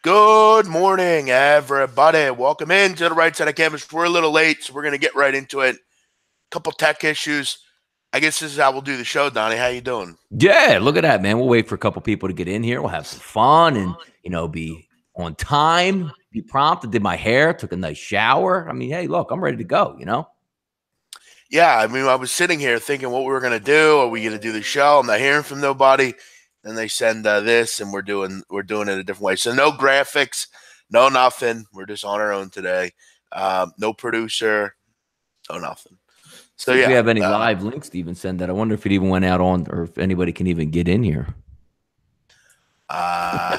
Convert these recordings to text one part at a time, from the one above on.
Good morning, everybody. Welcome in to the right side of campus. We're a little late, so we're going to get right into it. Couple tech issues. I guess this is how we'll do the show, Donnie. How you doing? Yeah, look at that, man. We'll wait for a couple people to get in here. We'll have some fun and, be on time, be prompt. I did my hair, took a nice shower. I mean, hey, look, I'm ready to go, Yeah, I mean, I was sitting here thinking what we were going to do. Are we going to do the show? I'm not hearing from nobody. Then they send this, and we're doing it a different way. So no graphics, no nothing. We're just on our own today. No producer, no nothing. So if we have any live links to even send that, I wonder if it even went out on, or if anybody can even get in here. I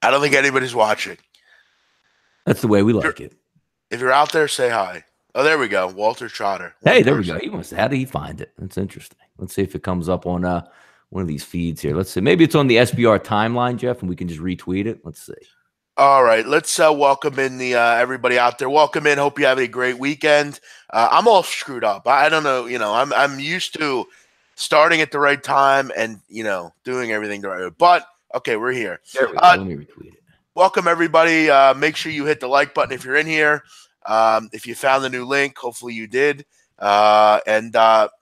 don't think anybody's watching. That's the way we like it. If you're out there, say hi. Oh, there we go. Walter Trotter. Hey, there we go. How did he find it? That's interesting. Let's see if it comes up on one of these feeds here. Let's see. Maybe it's on the SBR timeline, Jeff, and we can just retweet it. Let's see. All right. Let's welcome in the everybody out there. Welcome in. Hope you have a great weekend. I'm all screwed up. I don't know. I'm used to starting at the right time and, doing everything the right way. But, okay, we're here. There we go. Let me retweet it. Welcome, everybody. Make sure you hit the like button if you're in here. If you found the new link, hopefully you did. And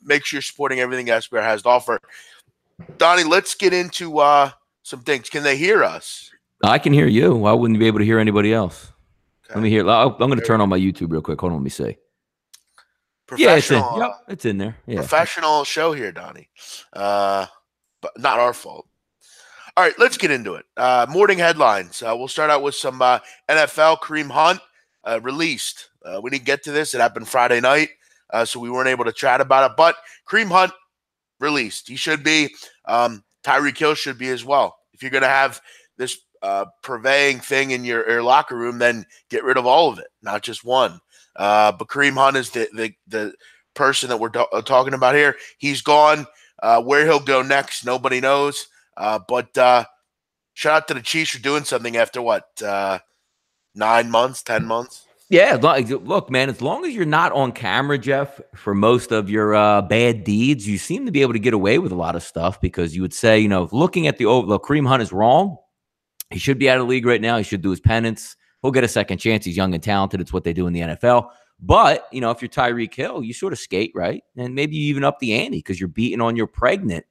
make sure you're supporting everything SBR has to offer. Donnie, let's get into some things. Can they hear us? I can hear you. Why wouldn't you be able to hear anybody else? Okay. Let me hear. I'm going to turn on my YouTube real quick. Hold on, let me see. Yeah, it's in. Yep, it's in there. Yeah. Professional show here, Donnie. But not our fault. All right, let's get into it. Morning headlines. We'll start out with some NFL. Kareem Hunt released. We didn't get to this. It happened Friday night, so we weren't able to chat about it. But Kareem Hunt released. He should be. Tyreek Hill should be as well. If you're going to have this purveying thing in your locker room, then get rid of all of it, not just one. But Kareem Hunt is the person that we're talking about here. He's gone. Where he'll go next, nobody knows. But shout out to the Chiefs for doing something after 9 months, 10 months. Yeah, look, man, as long as you're not on camera, Jeff, for most of your bad deeds, you seem to be able to get away with a lot of stuff because you would say, looking at look, Kareem Hunt is wrong. He should be out of the league right now. He should do his penance. He'll get a second chance. He's young and talented. It's what they do in the NFL. But, if you're Tyreek Hill, you sort of skate, right? And maybe you even up the ante because you're beating on your pregnant,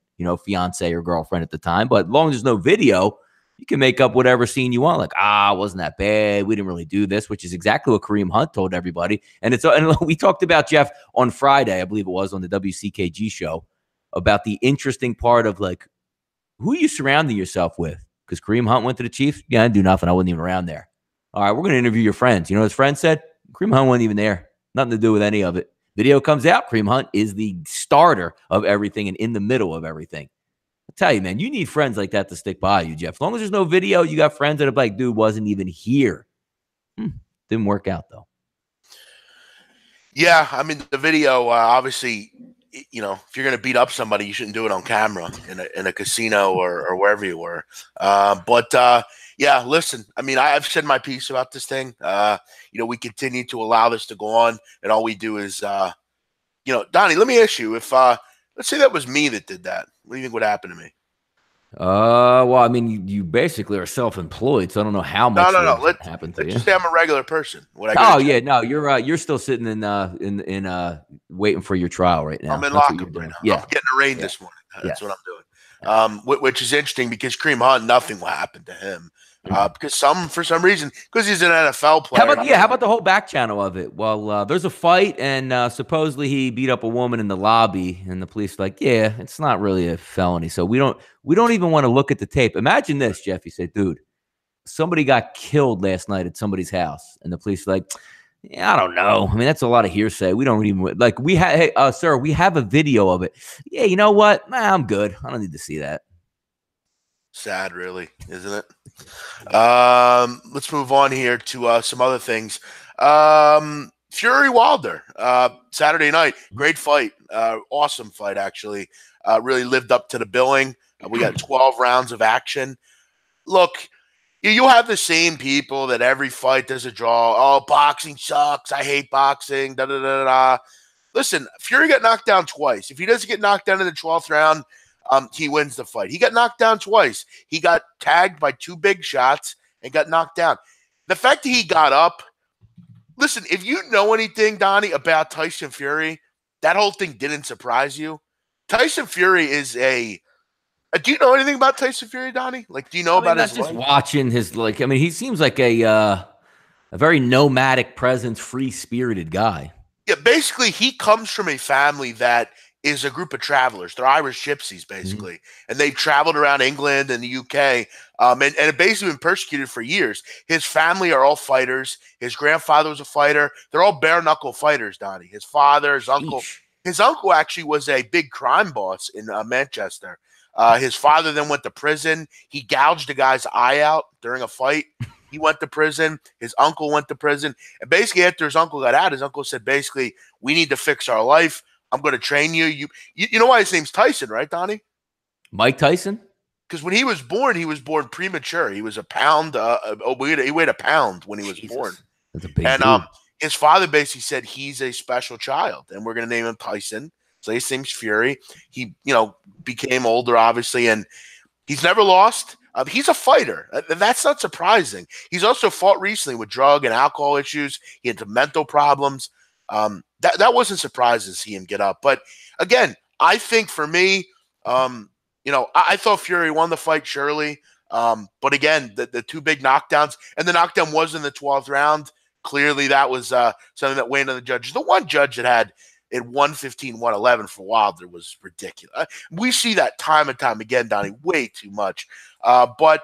fiance or girlfriend at the time. But as long as there's no video, you can make up whatever scene you want. Like, wasn't that bad? We didn't really do this, which is exactly what Kareem Hunt told everybody. And we talked about, Jeff, on Friday, I believe it was, on the WCKG show, about the interesting part of, who are you surrounding yourself with? Because Kareem Hunt went to the Chiefs. Yeah, I didn't do nothing. I wasn't even around there. All right, we're going to interview your friends. You know what his friend said? Kareem Hunt wasn't even there. Nothing to do with any of it. Video comes out. Kareem Hunt is the starter of everything and in the middle of everything. I tell you, man, you need friends like that to stick by you, Jeff. As long as there's no video, you got friends that are like, dude, wasn't even here. Didn't work out, though. Yeah, I mean, the video, obviously, if you're going to beat up somebody, you shouldn't do it on camera in a casino or wherever you were. Yeah, listen, I mean, I've said my piece about this thing. We continue to allow this to go on, and all we do is, Donnie, let me ask you, if let's say that was me that did that, what do you think would happen to me? Well, I mean, you basically are self-employed, so I don't know how much Let's happened to you. Just say I'm a regular person. You're still sitting in waiting for your trial right now. I'm in lockup right now. Yeah. I'm getting arraigned this morning. That's what I'm doing. Which is interesting because Kareem Hunt, nothing will happen to him. Because for some reason, because he's an NFL player. How about the whole back channel of it? Well, there's a fight, and supposedly he beat up a woman in the lobby, and the police are like, yeah, it's not really a felony, so we don't even want to look at the tape. Imagine this, Jeff. He said, dude, somebody got killed last night at somebody's house, and the police are like, yeah, I don't know. I mean, that's a lot of hearsay. We don't even hey, sir, we have a video of it. Yeah, you know what? Nah, I'm good. I don't need to see that. Sad, really, isn't it? Let's move on here to some other things. Fury Wilder, Saturday night, great fight, awesome fight, actually. Really lived up to the billing. We got 12 rounds of action. Look, you'll have the same people that every fight there's a draw. Oh, boxing sucks. I hate boxing. Da-da-da-da. Listen, Fury got knocked down twice. If he doesn't get knocked down in the 12th round, he wins the fight. He got knocked down twice. He got tagged by 2 big shots and got knocked down. The fact that he got up, listen, if you know anything, Donnie, about Tyson Fury, that whole thing didn't surprise you. Tyson Fury is a do you know anything about Tyson Fury, Donnie? Like, do you know about his just life? watching his, like, I mean, he seems like a very nomadic presence, free-spirited guy. Yeah, basically, he comes from a family that is a group of travelers. They're Irish gypsies, basically. And they've traveled around England and the UK and have basically been persecuted for years. His family are all fighters. His grandfather was a fighter. They're all bare-knuckle fighters, Donnie. His father, his uncle. Eesh. His uncle actually was a big crime boss in Manchester. His father then went to prison. He gouged a guy's eye out during a fight. He went to prison. His uncle went to prison. And basically, after his uncle got out, his uncle said, basically, we need to fix our life. I'm going to train you. You know why his name's Tyson, right, Donnie? Mike Tyson? Because when he was born premature. He was a pound. He weighed a pound when he was born. That's a big And dude. his father basically said he's a special child, and we're going to name him Tyson. So his name's Fury. He, became older, obviously, and he's never lost. He's a fighter. That's not surprising. He's also fought recently with drug and alcohol issues. He had some mental problems. That wasn't surprising to see him get up. But again, I think for me, I thought Fury won the fight, surely. But again, the 2 big knockdowns, and the knockdown was in the 12th round. Clearly, that was something that weighed on the judges. The one judge that had at 115, 111 for Wilder was ridiculous. We see that time and time again, Donnie, way too much. But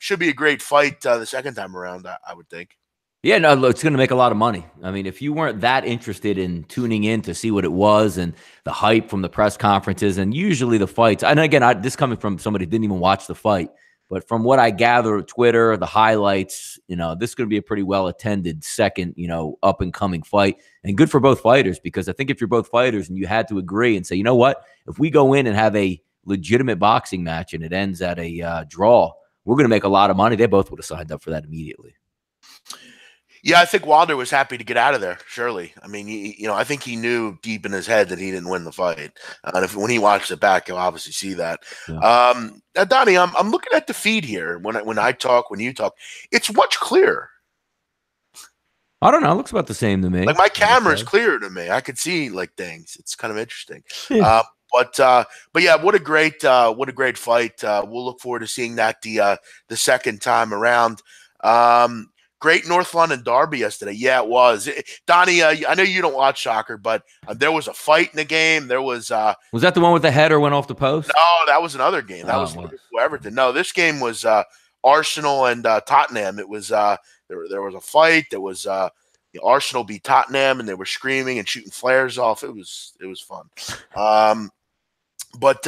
should be a great fight the second time around, I would think. Yeah, no, it's going to make a lot of money. I mean, if you weren't that interested in tuning in to see what it was and the hype from the press conferences and usually the fights, and again, this coming from somebody who didn't even watch the fight, but from what I gather, Twitter, the highlights, this is going to be a pretty well-attended second, up-and-coming fight. And good for both fighters, because I think if you're both fighters and you had to agree and say, you know what, if we go in and have a legitimate boxing match and it ends at a draw, we're going to make a lot of money. They both would have signed up for that immediately. Yeah, I think Wilder was happy to get out of there, surely. I mean, I think he knew deep in his head that he didn't win the fight. And when he watched it back, he'll obviously see that. Yeah. Donnie, I'm looking at the feed here when I talk, when you talk. It's much clearer. I don't know. It looks about the same to me. Like, my camera is clearer to me. I could see things. It's kind of interesting. But yeah, what a great fight. We'll look forward to seeing that the second time around. Great North London derby yesterday. Yeah, it was. Donnie, I know you don't watch soccer, but there was a fight in the game. There was that the one with the header went off the post? No, that was another game. That was Everton. No, this game was Arsenal and Tottenham. It was there was a fight. There was Arsenal beat Tottenham, and they were screaming and shooting flares off. It was fun. But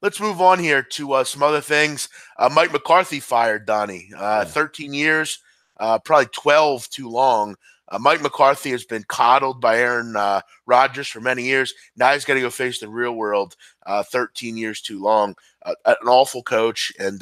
let's move on here to some other things. Mike McCarthy fired, Donnie. 13 years. Probably 12 too long. Mike McCarthy has been coddled by Aaron Rodgers for many years. Now he's got to go face the real world. 13 years too long. An awful coach, and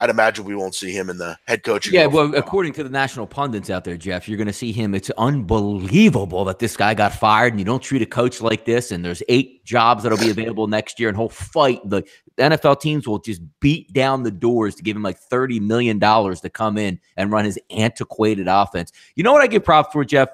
I'd imagine we won't see him in the head coaching. Yeah, well, according to the national pundits out there, Jeff, you're going to see him. It's unbelievable that this guy got fired, and you don't treat a coach like this. And there's 8 jobs that'll be available next year, and he'll fight. The NFL teams will just beat down the doors to give him like $30 million to come in and run his antiquated offense. You know what I give props for, Jeff?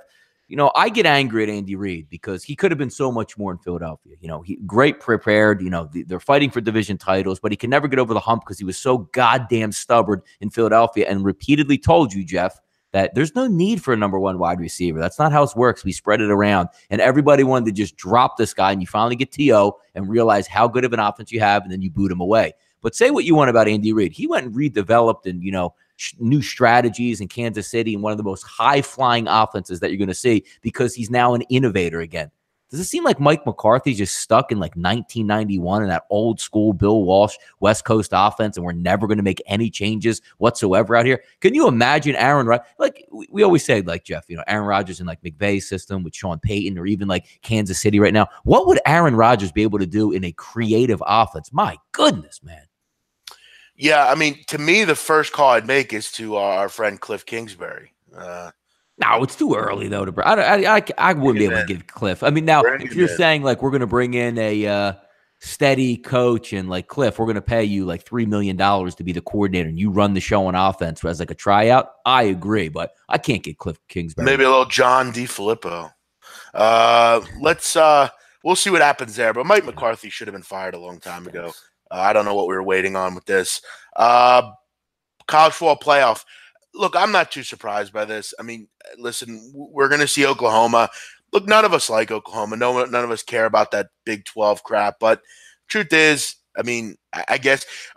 I get angry at Andy Reid because he could have been so much more in Philadelphia. He great prepared. They're fighting for division titles, but he can never get over the hump because he was so goddamn stubborn in Philadelphia and repeatedly told you, Jeff, that there's no need for a number 1 wide receiver. That's not how it works. We spread it around, and everybody wanted to just drop this guy, and you finally get T.O. and realize how good of an offense you have, and then you boot him away. But say what you want about Andy Reid. He went and redeveloped and, new strategies in Kansas City and one of the most high-flying offenses that you're going to see because he's now an innovator again. Does it seem like Mike McCarthy's just stuck in like 1991 in that old school Bill Walsh West Coast offense, and we're never going to make any changes whatsoever out here? Can you imagine Aaron Rodgers? Like we always say, like, Jeff, Aaron Rodgers in like McVay's system with Sean Payton, or even like Kansas City right now. What would Aaron Rodgers be able to do in a creative offense? My goodness, man. Yeah, I mean, to me, the first call I'd make is to our friend Cliff Kingsbury. No, it's too early though. I wouldn't be able to give Cliff. I mean, now if you're saying like we're going to bring in a steady coach and like Cliff, we're going to pay you like $3 million to be the coordinator and you run the show on offense as like a tryout, I agree, but I can't get Cliff Kingsbury. Maybe a little John DeFilippo. We'll see what happens there. But Mike McCarthy should have been fired a long time ago. I don't know what we were waiting on with this. College football playoff. Look, I'm not too surprised by this. I mean, listen, we're going to see Oklahoma. Look, none of us like Oklahoma. None of us care about that Big 12 crap. But truth is, I mean,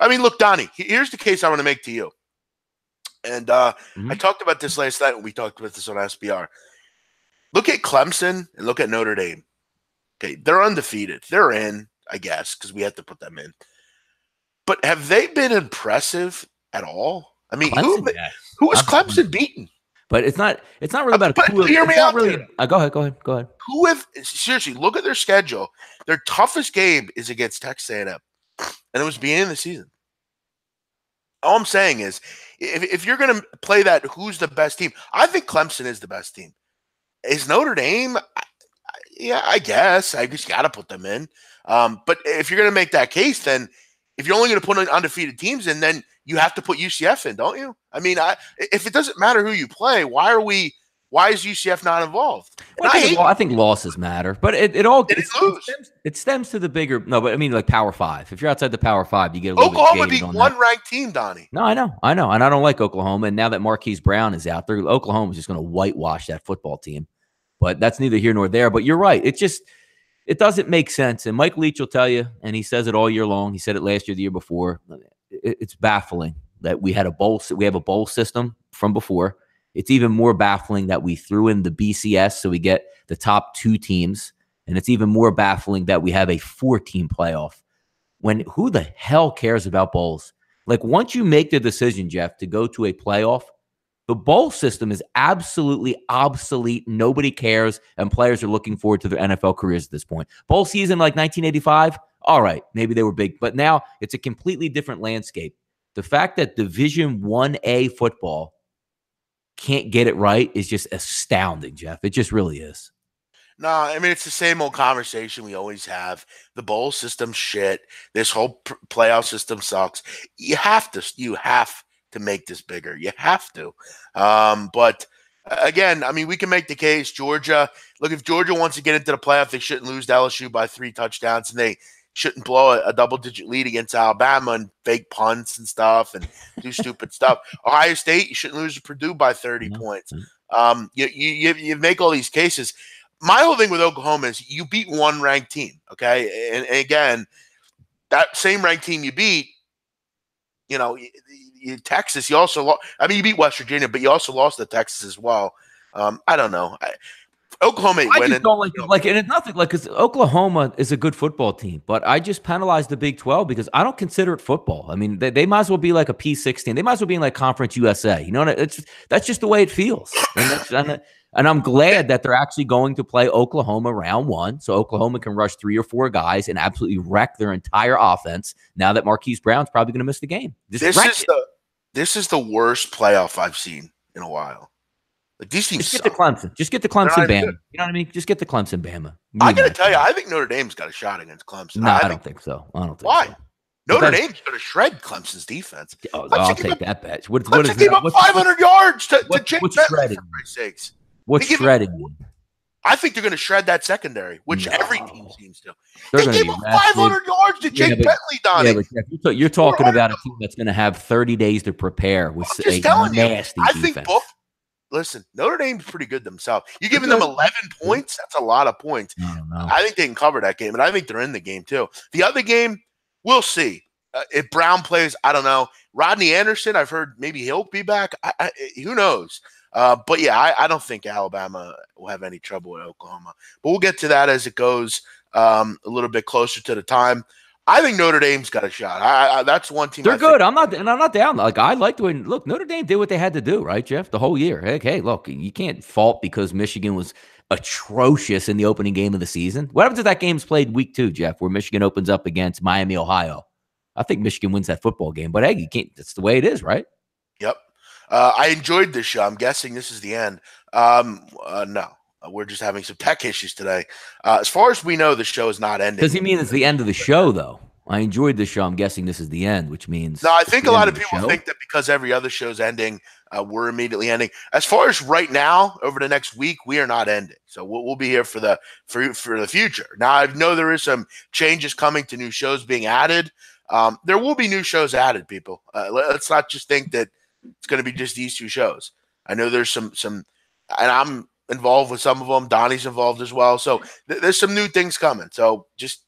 look, Donnie, here's the case I want to make to you. And I talked about this last night when we talked about this on SBR. Look at Clemson and look at Notre Dame. Okay, they're undefeated. They're in, I guess, because we have to put them in. But have they been impressive at all? I mean, Clemson, who has Clemson beaten? But it's not really about hear me out. Really, go ahead. Seriously, look at their schedule. Their toughest game is against Texas A&M, and it was beginning of the season. All I'm saying is, if you're going to play that, who's the best team? I think Clemson is the best team. Is Notre Dame? Yeah, I guess you got to put them in. But if you're going to make that case, then if you're only going to put undefeated teams in, then you have to put UCF in, don't you? I mean, if it doesn't matter who you play, why is UCF not involved? Well, I think losses matter, but it stems to the bigger. No, but I mean, like Power 5. If you're outside the Power 5, you get a little Oklahoma beat one ranked team, Donnie. No, I know, and I don't like Oklahoma. And now that Marquise Brown is out there, Oklahoma's just going to whitewash that football team. But that's neither here nor there. But you're right. It doesn't make sense. And Mike Leach will tell you, and he says it all year long. He said it last year, the year before. It's baffling that we have a bowl system from before. It's even more baffling that we threw in the BCS so we get the top 2 teams. And it's even more baffling that we have a 4-team playoff. When who the hell cares about bowls? Like once you make the decision, Jeff, to go to a playoff, the bowl system is absolutely obsolete. Nobody cares, and players are looking forward to their NFL careers at this point. Bowl season like 1985, all right, maybe they were big, but now it's a completely different landscape. The fact that Division 1A football can't get it right is just astounding, Jeff. It just really is. No, I mean, it's the same old conversation we always have. The bowl system shit. This whole playoff system sucks. You have to make this bigger. You have to. But again, I mean, we can make the case. Georgia, look, if Georgia wants to get into the playoff, they shouldn't lose to LSU by 3 touchdowns, and they shouldn't blow a double-digit lead against Alabama and fake punts and stuff and do stupid stuff. Ohio State, you shouldn't lose to Purdue by 30 points. You make all these cases. My whole thing with Oklahoma is you beat one ranked team, okay? And again, that same ranked team you beat, Texas, you also lost. I mean, you beat West Virginia, but you also lost to Texas as well. I don't know. Oklahoma ain't winning. I just don't like, and it's nothing like because Oklahoma is a good football team, but I just penalize the Big 12 because I don't consider it football. I mean, they might as well be like a P16. They might as well be in like Conference USA. You know, that's just the way it feels. And I'm glad that they're actually going to play Oklahoma round 1, so Oklahoma can rush 3 or 4 guys and absolutely wreck their entire offense. Now that Marquise Brown's probably going to miss the game, this is the worst playoff I've seen in a while. Like these teams just get to Clemson. Just get to Clemson, Bama. You know what I mean? Just get to Clemson, Bama. I got to tell you, I think Notre Dame's got a shot against Clemson. No, I don't think so. I don't think why? So. Notre Dame's going to shred Clemson's defense. I'll take that bet. What is that? 500 yards to Jake Bentley, for Christ's sakes. What's shredding? I think they're going to shred that secondary, which every team seems to. They gave up 500 yards to Jake Bentley, Donnie. Yeah, but you're talking about a team that's going to have 30 days to prepare with a nasty defense. Listen, Notre Dame's pretty good themselves. You're giving them 11 points? That's a lot of points. I think they can cover that game, and I think they're in the game too. The other game, we'll see. If Brown plays, I don't know. Rodney Anderson, I've heard maybe he'll be back. Who knows? But yeah, I don't think Alabama will have any trouble with Oklahoma. But we'll get to that as it goes a little bit closer to the time. I think Notre Dame's got a shot. That's one team. They're good. I'm not down. Like I like the way. Look, Notre Dame did what they had to do, right, Jeff? The whole year. Hey, look, you can't fault because Michigan was atrocious in the opening game of the season. What happens if that game's played week 2, Jeff, where Michigan opens up against Miami, Ohio? I think Michigan wins that football game. But hey, you can't. That's the way it is, right? Yep. I enjoyed this show. I'm guessing this is the end. No. We're just having some tech issues today. As far as we know, the show is not ending. Does he mean it's the end of the show, though? I enjoyed the show. I'm guessing this is the end, which means no. I think a lot of people show? think that because every other show's ending, we're immediately ending. As far as right now, over the next week, we are not ending. So we'll be here for the future. Now I know there is some changes coming to new shows being added. There will be new shows added. People, let's not just think that it's going to be just these two shows. I know there's some, and I'm involved with some of them. Donnie's involved as well. So there's some new things coming. So just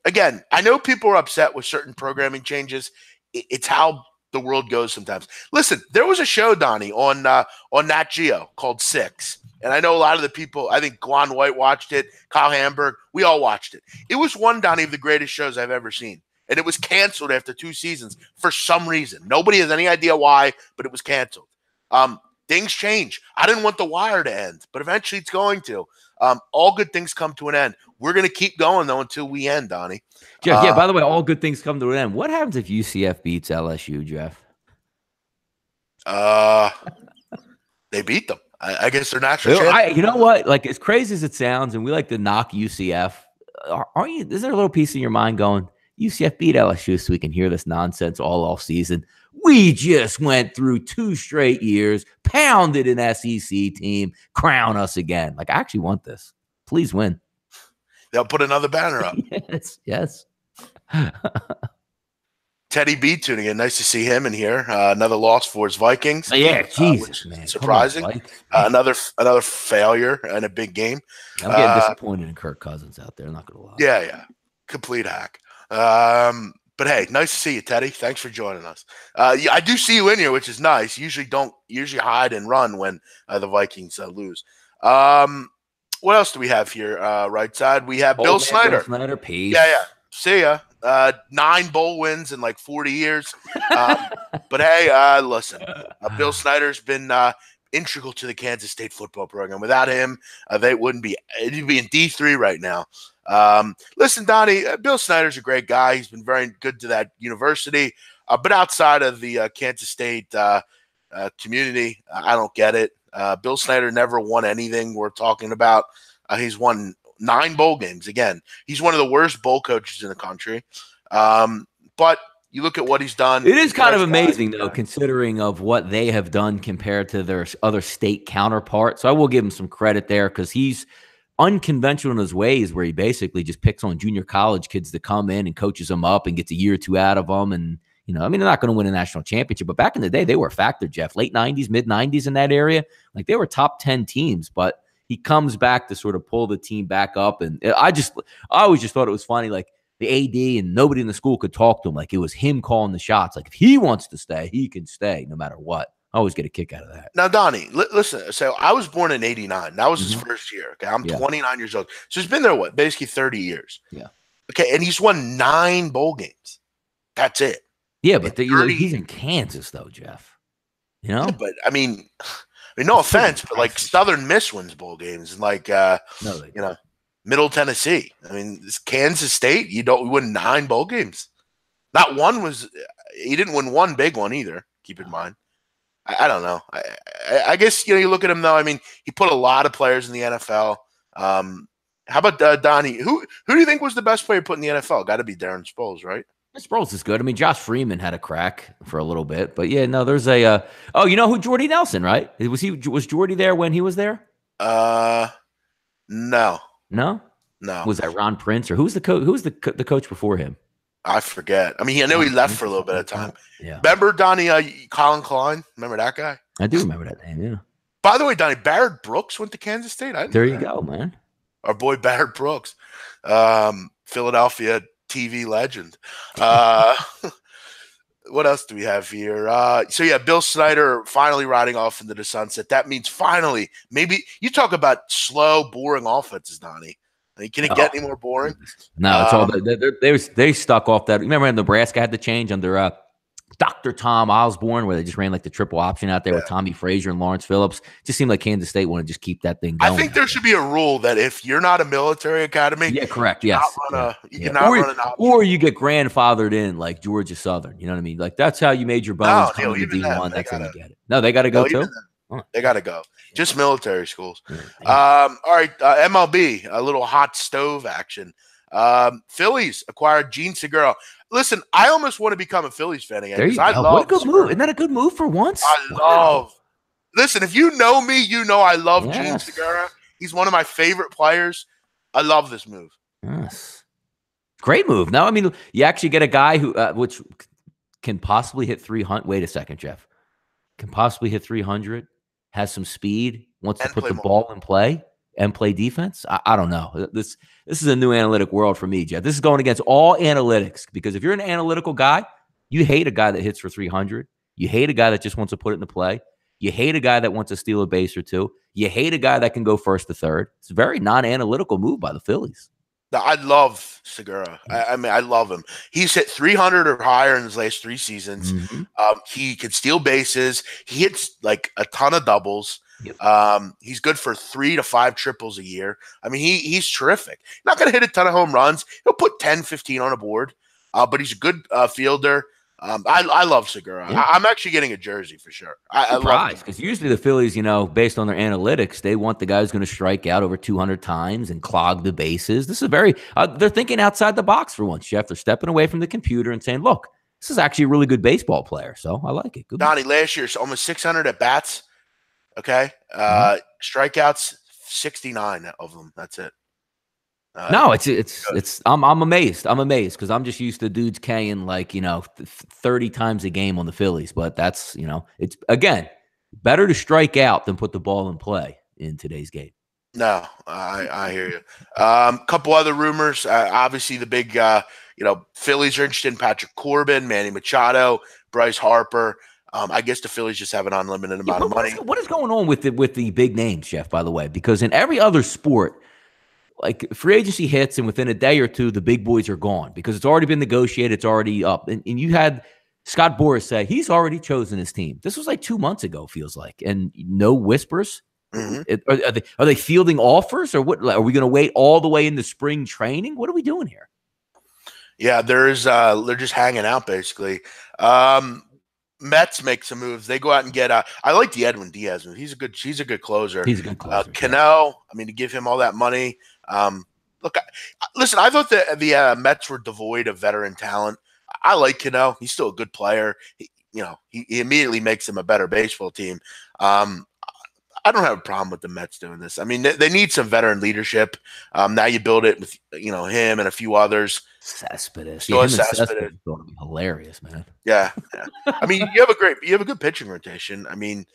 again, I know people are upset with certain programming changes. It's how the world goes sometimes. Listen, there was a show, Donnie, on Nat Geo called Six. And I know a lot of the people, I think Gwan White watched it, Kyle Hamburg, we all watched it. It was one, Donnie, of the greatest shows I've ever seen. And it was canceled after 2 seasons for some reason. Nobody has any idea why, but it was canceled. Things change. I didn't want The Wire to end, but eventually it's going to. All good things come to an end. We're going to keep going, though, until we end, Donnie. Jeff, yeah, by the way, all good things come to an end. What happens if UCF beats LSU, Jeff? They beat them. I guess they're national champions. You know what? Like, as crazy as it sounds, and we like to knock UCF, aren't you? Is there a little piece in your mind going, UCF beat LSU so we can hear this nonsense all off season? We just went through 2 straight years, pounded an SEC team, crown us again. Like, I actually want this. Please win. They'll put another banner up. Yes. Teddy B tuning in. Nice to see him in here. Another loss for his Vikings. Yeah, Jesus, man. Surprising. On, another failure in a big game. I'm getting disappointed in Kirk Cousins out there. I'm not going to lie. Yeah. Complete hack. But hey, nice to see you, Teddy. Thanks for joining us. I do see you in here, which is nice. Usually hide and run when the Vikings lose. What else do we have here? Right side, we have Bill Snyder. Bill Snyder, peace. Yeah. See ya. 9 bowl wins in like 40 years. But hey, listen, Bill Snyder's been integral to the Kansas State football program. Without him, it'd be in D3 right now. Listen, Donnie, Bill Snyder's a great guy. He's been very good to that university. But outside of the Kansas State community, I don't get it. Bill Snyder never won anything worth talking about. He's won 9 bowl games. Again, he's one of the worst bowl coaches in the country. But you look at what he's done. It is kind of amazing, though, considering of what they have done compared to their other state counterparts. So I will give him some credit there because he's unconventional in his ways, where he basically just picks on junior college kids to come in and coaches them up and gets a year or 2 out of them. And, they're not going to win a national championship, but back in the day, they were a factor, Jeff. Late 90s, mid 90s in that area. Like, they were top 10 teams, but he comes back to sort of pull the team back up. And I always just thought it was funny. Like, the AD and nobody in the school could talk to him. Like, it was him calling the shots. Like, if he wants to stay, he can stay no matter what. I always get a kick out of that. Now, Donnie, listen. So I was born in '89. That was his first year. Okay, I'm 29 years old. So he's been there, basically 30 years. Yeah. Okay, and he's won 9 bowl games. That's it. Yeah, but he's in Kansas, though, Jeff. Yeah, but I mean, no offense, but like Southern Miss wins bowl games, and like Middle Tennessee. I mean, this Kansas State, we win 9 bowl games. Not one was. He didn't win one big one either. Keep in mind. I don't know. I guess you look at him though. I mean, he put a lot of players in the NFL. How about Donnie? Who do you think was the best player put in the NFL? Got to be Darren Sproles, right? Sproles is good. I mean, Josh Freeman had a crack for a little bit, but yeah, no, there's a. You know who Jordy Nelson, right? Was Jordy there when he was there? No. Was that Ron Prince or who's the coach? Who's the coach before him? I forget. I mean, I know he left for a little bit of time. Yeah. Remember Donnie, Colin Klein? Remember that guy? I do remember that name, yeah. By the way, Donnie, Barrett Brooks went to Kansas State. There you go, man. Our boy Barrett Brooks. Philadelphia TV legend. What else do we have here? Bill Snyder finally riding off into the sunset. That means finally, maybe you talk about slow, boring offenses, Donnie. Can it get any more boring? No, it's all they stuck off that. Remember when Nebraska had to change under Dr. Tom Osborne, where they just ran like the triple option out there with Tommy Frazier and Lawrence Phillips. Just seemed like Kansas State wanted to just keep that thing going. I think there should be a rule that if you're not a military academy, correct, yes, you cannot run an option. Or you get grandfathered in like Georgia Southern. You know what I mean? Like that's how you made your bones coming to D1. That's how you get it. No, they got to go too. They got to go. Just military schools. Yeah. All right, MLB, a little hot stove action. Phillies acquired Gene Segura. Listen, I almost want to become a Phillies fan again There because you I go. What a love good move. Segura. Isn't that a good move for once? I love. Listen, if you know me, you know I love Gene Yes. Segura. He's one of my favorite players. I love this move. Yes. Great move. Now, I mean, you actually get a guy who, which can possibly hit 300. Wait a second, Jeff. Can possibly hit 300, has some speed, wants to And put play the more. ball in play and play defense. I don't know. This is a new analytic world for me, Jeff. This is going against all analytics because if you're an analytical guy, you hate a guy that hits for 300. You hate a guy that just wants to put it in the play. You hate a guy that wants to steal a base or two. You hate a guy that can go first to third. It's a very non-analytical move by the Phillies. I love Segura. I mean, I love him. He's hit 300 or higher in his last 3 seasons. He can steal bases. He hits like a ton of doubles. Yep. He's good for 3 to 5 triples a year. I mean, he's terrific. Not going to hit a ton of home runs. He'll put 10, 15 on a board, but he's a good fielder. I love Segura. Yeah. I'm actually getting a jersey for sure. I love it because usually the Phillies, based on their analytics, they want the guy who's going to strike out over 200 times and clog the bases. This is very they're thinking outside the box for once, Jeff. They're stepping away from the computer and saying, look, this is actually a really good baseball player. So I like it. Good. Donnie, last year, almost 600 at bats. Okay. Strikeouts, 69 of them. That's it. No, it's I'm amazed. I'm amazed because I'm just used to dudes K-ing 30 times a game on the Phillies. But that's, it's again better to strike out than put the ball in play in today's game. No, I hear you. Couple other rumors. Obviously, the big Phillies are interested in Patrick Corbin, Manny Machado, Bryce Harper. I guess the Phillies just have an unlimited amount of money. What is going on with the big names, Jeff? By the way, because in every other sport, like free agency hits and within a day or two, the big boys are gone because it's already been negotiated. It's already up. And you had Scott Boras say he's already chosen his team. This was like 2 months ago, feels like. And no whispers. Are they fielding offers or what? Are we going to wait all the way into spring training? What are we doing here? Yeah, they're just hanging out basically. Mets make some moves. They go out and get I like the Edwin Diaz move. He's a good closer. He's a good closer. Cano, I mean, to give him all that money. Look, listen, I thought that the Mets were devoid of veteran talent. I like Cano. He's still a good player. He immediately makes him a better baseball team. I don't have a problem with the Mets doing this. I mean, they need some veteran leadership. Now you build it with him and a few others. Cespedes. Cespedes is going to be hilarious, man. Yeah. I mean, you have a good pitching rotation. I mean,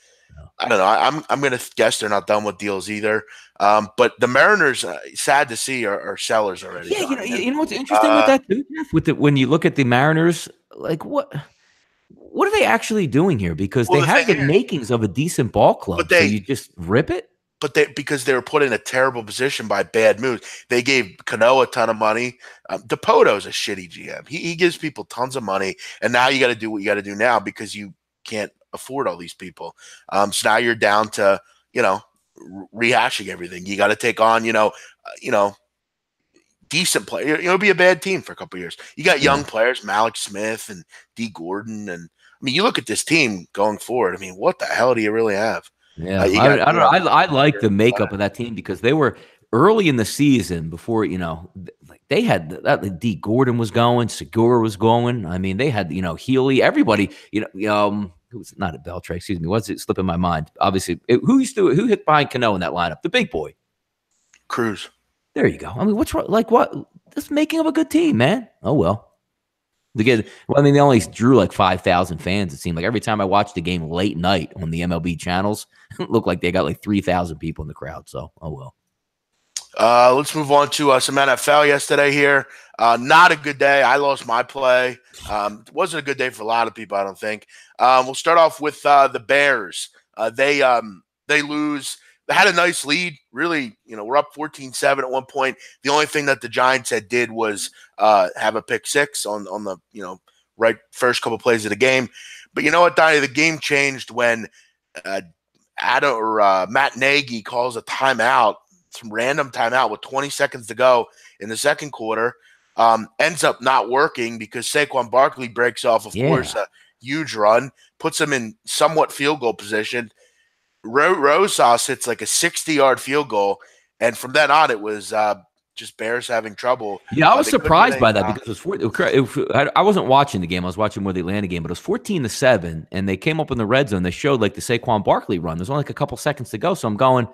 I don't know. I'm going to guess they're not done with deals either. But the Mariners, sad to see, are sellers already. Yeah, you know what's interesting with that too, Jeff? When you look at the Mariners, like what are they actually doing here? Because they have the makings of a decent ball club. So you just rip it. But because they were put in a terrible position by bad moves. They gave Cano a ton of money. DePoto's a shitty GM. He gives people tons of money, and now you got to do what you got to do now because you can't afford all these people. So now you're down to rehashing everything. You got to take on decent player. It'll be a bad team for a couple of years. You got young players, Malik Smith and D. Gordon, and I mean, you look at this team going forward. I mean, what the hell do you really have? Yeah, I don't know. I like the makeup of that team because they were early in the season before they had that D. Gordon was going, Segura was going. I mean, they had Healy, everybody. Who was not at Beltray? Excuse me, what's it slipping my mind? Obviously, who hit behind Cano in that lineup? The big boy, Cruz. There you go. I mean, what's wrong? Like what? That's making of a good team, man. Oh well. They only drew like 5,000 fans. It seemed like every time I watched the game late night on the MLB channels, it looked like they got like 3,000 people in the crowd. So, oh well. Let's move on to some NFL yesterday here. Not a good day. I lost my play. It wasn't a good day for a lot of people, I don't think. We'll start off with the Bears. They lose. They had a nice lead. Really, we're up 14-7 at one point. The only thing that the Giants did was have a pick six on the right first couple plays of the game. But you know what, Donnie? The game changed when Matt Nagy calls a timeout, some random timeout with 20 seconds to go in the second quarter. Ends up not working because Saquon Barkley breaks off, of course, a huge run, puts him in somewhat field goal position. Rosas hits like a 60-yard field goal, and from then on, it was just Bears having trouble. Yeah, I was surprised by that because I wasn't watching the game. I was watching more the Atlanta game, but it was 14-7, and they came up in the red zone. They showed like the Saquon Barkley run. There's only like a couple seconds to go, so I'm going,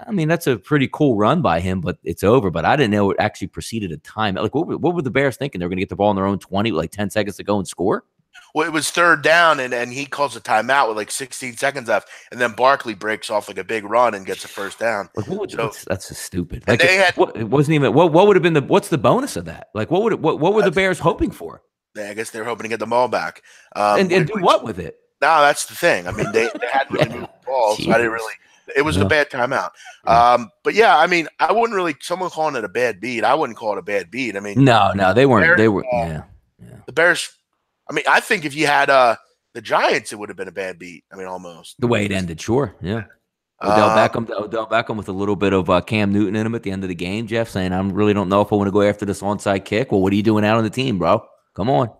I mean, that's a pretty cool run by him, but it's over. But I didn't know it actually preceded a time. Like, what were the Bears thinking? They were going to get the ball in their own 20 with like 10 seconds to go and score? Well, it was third down, and he calls a timeout with like 16 seconds left, and then Barkley breaks off like a big run and gets a first down. Like, that's just stupid. Like, it wasn't even. What would have been what's the bonus of that? Like, what were the Bears hoping for? Yeah, I guess they were hoping to get the ball back and do what with it. No, that's the thing. I mean, they hadn't really moved the ball, so I didn't really. It was a bad timeout. But yeah, I mean, I wouldn't really. Someone calling it a bad beat, I wouldn't call it a bad beat. I mean, no, they weren't. They were. The Bears. I mean, I think if you had the Giants, it would have been a bad beat. I mean, almost the way it ended. Sure, yeah. Odell Beckham with a little bit of Cam Newton in him at the end of the game. Jeff saying, "I really don't know if I want to go after this onside kick." Well, what are you doing out on the team, bro? Come on,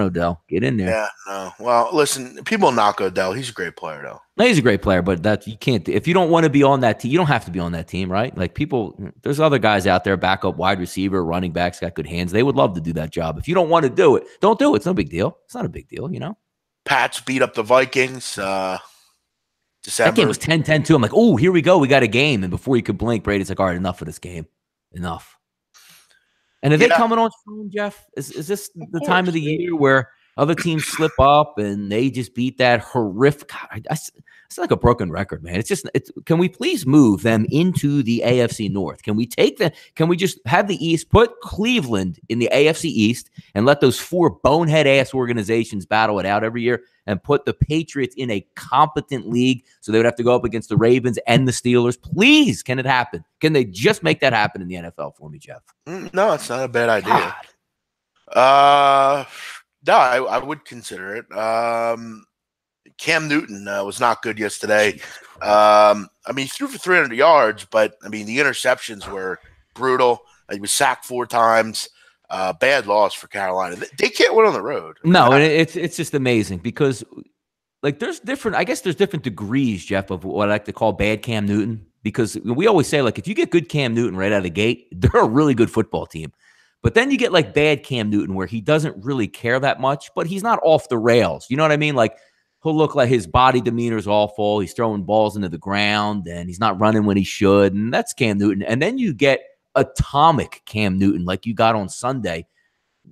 Odell, get in there. Yeah, no. Well, listen, people knock Odell. He's a great player, though. No, he's a great player, but that you can't. If you don't want to be on that team, you don't have to be on that team, right? Like there's other guys out there, backup wide receiver, running backs, got good hands. They would love to do that job. If you don't want to do it, don't do it. It's no big deal. It's not a big deal, you know. Pats beat up the Vikings. That game was 10-10 too. I'm like, oh, here we go. We got a game. And before you could blink, Brady's like, all right, enough of this game. Enough. And are they coming on strong, Jeff? Is this the time of the year where other teams slip up and they just beat that horrific? God, it's like a broken record, man. Can we please move them into the AFC North? Can we can we just have the East, put Cleveland in the AFC East and let those four bonehead ass organizations battle it out every year and put the Patriots in a competent league so they would have to go up against the Ravens and the Steelers? Please, can it happen? Can they just make that happen in the NFL for me, Jeff? No, it's not a bad idea. No, I would consider it. Cam Newton was not good yesterday. I mean, he threw for 300 yards, but I mean, the interceptions were brutal. He was sacked 4 times. Bad loss for Carolina. They can't win on the road. No, and it's just amazing because, like, there's different degrees, Jeff, of what I like to call bad Cam Newton. Because we always say, like, if you get good Cam Newton right out of the gate, they're a really good football team. But then you get like bad Cam Newton where he doesn't really care that much, but he's not off the rails. You know what I mean? Like, he'll look like his body demeanor is awful. He's throwing balls into the ground and he's not running when he should. And that's Cam Newton. And then you get atomic Cam Newton like you got on Sunday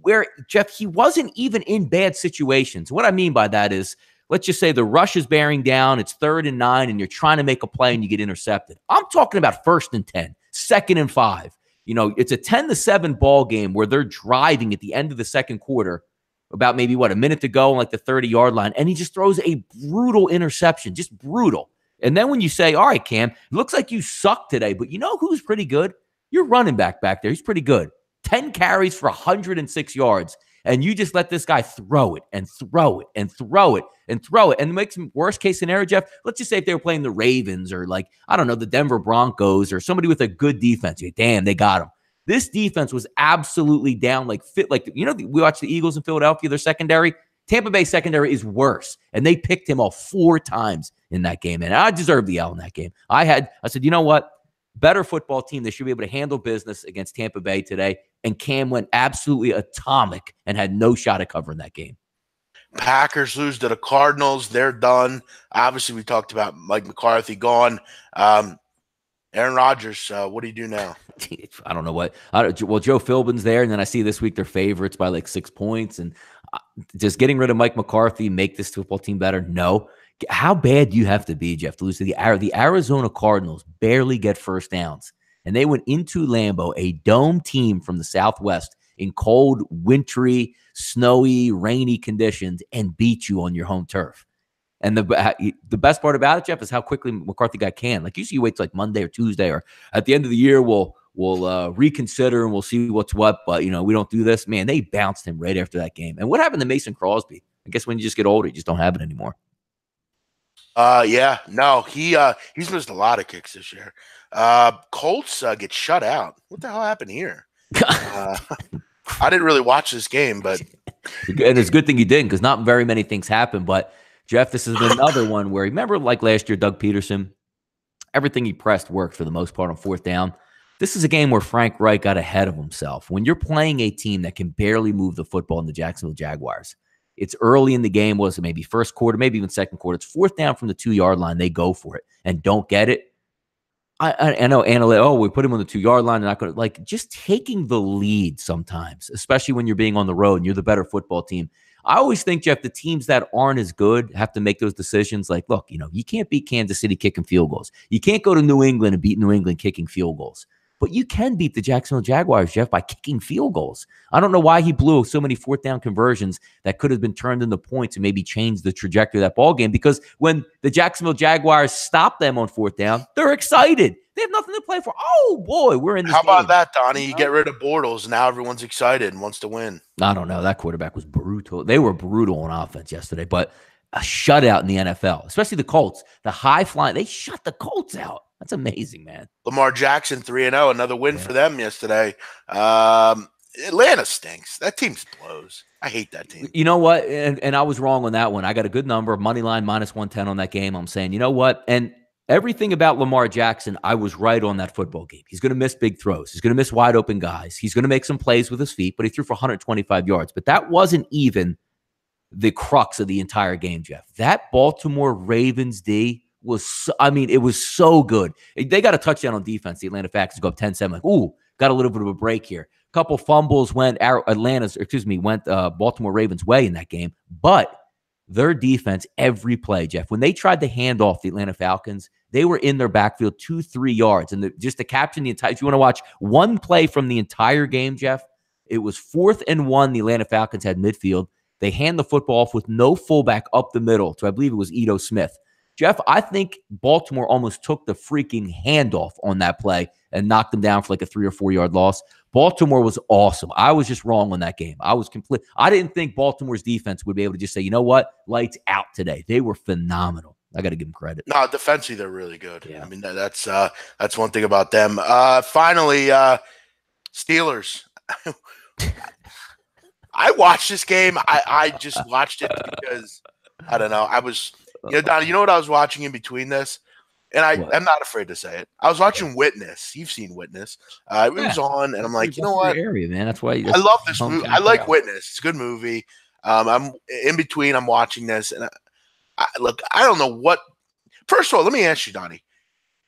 where, Jeff, he wasn't even in bad situations. What I mean by that is, let's just say the rush is bearing down. It's 3rd and 9 and you're trying to make a play and you get intercepted. I'm talking about 1st and 10, 2nd and 5. You know, it's a 10-7 ball game where they're driving at the end of the second quarter, about maybe, a minute to go on like the 30-yard line, and he just throws a brutal interception, just brutal. And then when you say, all right, Cam, it looks like you suck today, but you know who's pretty good? Your running back there. He's pretty good. 10 carries for 106 yards, and you just let this guy throw it and throw it and throw it and throw it. And it makes worst case scenario, Jeff, let's just say if they were playing the Ravens or like, I don't know, the Denver Broncos or somebody with a good defense. Damn, they got him. This defense was absolutely down, like we watched the Eagles in Philadelphia, their secondary. Tampa Bay secondary is worse. And they picked him off 4 times in that game. And I deserved the L in that game. I said, you know what? Better football team. They should be able to handle business against Tampa Bay today. And Cam went absolutely atomic and had no shot at covering that game. Packers lose to the Cardinals. They're done. Obviously, we talked about Mike McCarthy gone. Aaron Rodgers, what do you do now? I don't know what. Well, Joe Philbin's there, and then I see this week they're favorites by like 6 points. And just getting rid of Mike McCarthy make this football team better? No. How bad do you have to be, Jeff, to lose to the Arizona Cardinals? Barely get first downs, and they went into Lambeau, a dome team from the Southwest, in cold, wintry, snowy, rainy conditions, and beat you on your home turf. And the best part about it, Jeff, is how quickly McCarthy got canned. Like, usually you wait till like Monday or Tuesday, or at the end of the year, we'll reconsider and we'll see what's what. But, you know, we don't do this. Man, they bounced him right after that game. And what happened to Mason Crosby? I guess when you just get older, you just don't have it anymore. Yeah, no, he's missed a lot of kicks this year. Colts get shut out. What the hell happened here? I didn't really watch this game, but and it's a good thing you didn't, because not very many things happen. But Jeff, this is another one where, remember like last year, Doug Peterson, everything he pressed worked for the most part on fourth down. This is a game where Frank Reich got ahead of himself. When you're playing a team that can barely move the football in the Jacksonville Jaguars, it's early in the game, was it maybe first quarter, maybe even second quarter. It's fourth down from the 2-yard line. They go for it and don't get it. I know analysts, we put him on the 2-yard line. They're not going to, like, just taking the lead sometimes, especially when you're being on the road and you're the better football team. I always think, Jeff, the teams that aren't as good have to make those decisions. Like, look, you can't beat Kansas City kicking field goals. You can't go to New England and beat New England kicking field goals. But you can beat the Jacksonville Jaguars, Jeff, by kicking field goals. I don't know why he blew so many fourth down conversions that could have been turned into points and maybe changed the trajectory of that ball game, because when the Jacksonville Jaguars stop them on fourth down, they're excited. They have nothing to play for. Oh, boy, we're in this How about game. that, Donnie? You get rid of Bortles, now everyone's excited and wants to win. I don't know. That quarterback was brutal. They were brutal on offense yesterday, but a shutout in the NFL, especially the Colts. The high flying, they shut the Colts out. That's amazing, man. Lamar Jackson 3-0, another win for them yesterday. Atlanta stinks. That team blows. I hate that team. You know what? And I was wrong on that one. I got a good number, money line -110 on that game. I'm saying, you know what? And everything about Lamar Jackson, I was right on that football game. He's going to miss big throws. He's going to miss wide open guys. He's going to make some plays with his feet, but he threw for 125 yards. But that wasn't even the crux of the entire game, Jeff. That Baltimore Ravens D was, it was so good. They got a touchdown on defense. The Atlanta Falcons go up 10-7. Like, ooh, got a little bit of a break here. A couple fumbles went Baltimore Ravens' way in that game. But their defense, every play, Jeff, when they tried to hand off the Atlanta Falcons, they were in their backfield 2-3 yards. And just to caption the entire, if you want to watch one play from the entire game, Jeff, it was 4th and 1. The Atlanta Falcons had midfield. They hand the football off with no fullback up the middle to, I believe it was Ito Smith. Jeff, I think Baltimore almost took the freaking handoff on that play and knocked them down for like a 3 or 4 yard loss. Baltimore was awesome. I was just wrong on that game. I didn't think Baltimore's defense would be able to just say, you know what, lights out today. They were phenomenal. I got to give them credit. No, defensively they're really good. Yeah. I mean, that's one thing about them. Finally, Steelers. I watched this game. I just watched it because I don't know. I was, Donnie, you know what I was watching in between this? And I'm not afraid to say it. I was watching Witness. You've seen Witness. It was on, and I'm like, you know what? Area, man. That's why I love this movie. I like Witness. It's a good movie. I'm in between. I'm watching this, and look, I don't know what. First of all, let me ask you, Donnie,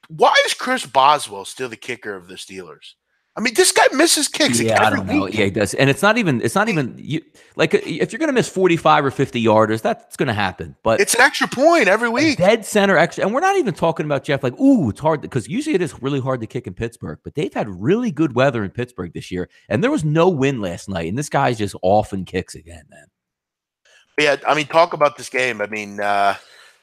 why is Chris Boswell still the kicker of the Steelers? I mean, this guy misses kicks. Yeah, I don't know. Yeah, he does. And it's not even like if you're going to miss 45 or 50 yarders, that's going to happen. But it's an extra point every week. Dead center extra. And we're not even talking about, Jeff, like, ooh, it's hard because usually it is really hard to kick in Pittsburgh, but they've had really good weather in Pittsburgh this year. And there was no wind last night. And this guy's just off and kicks again, man. Yeah, I mean, talk about this game. I mean,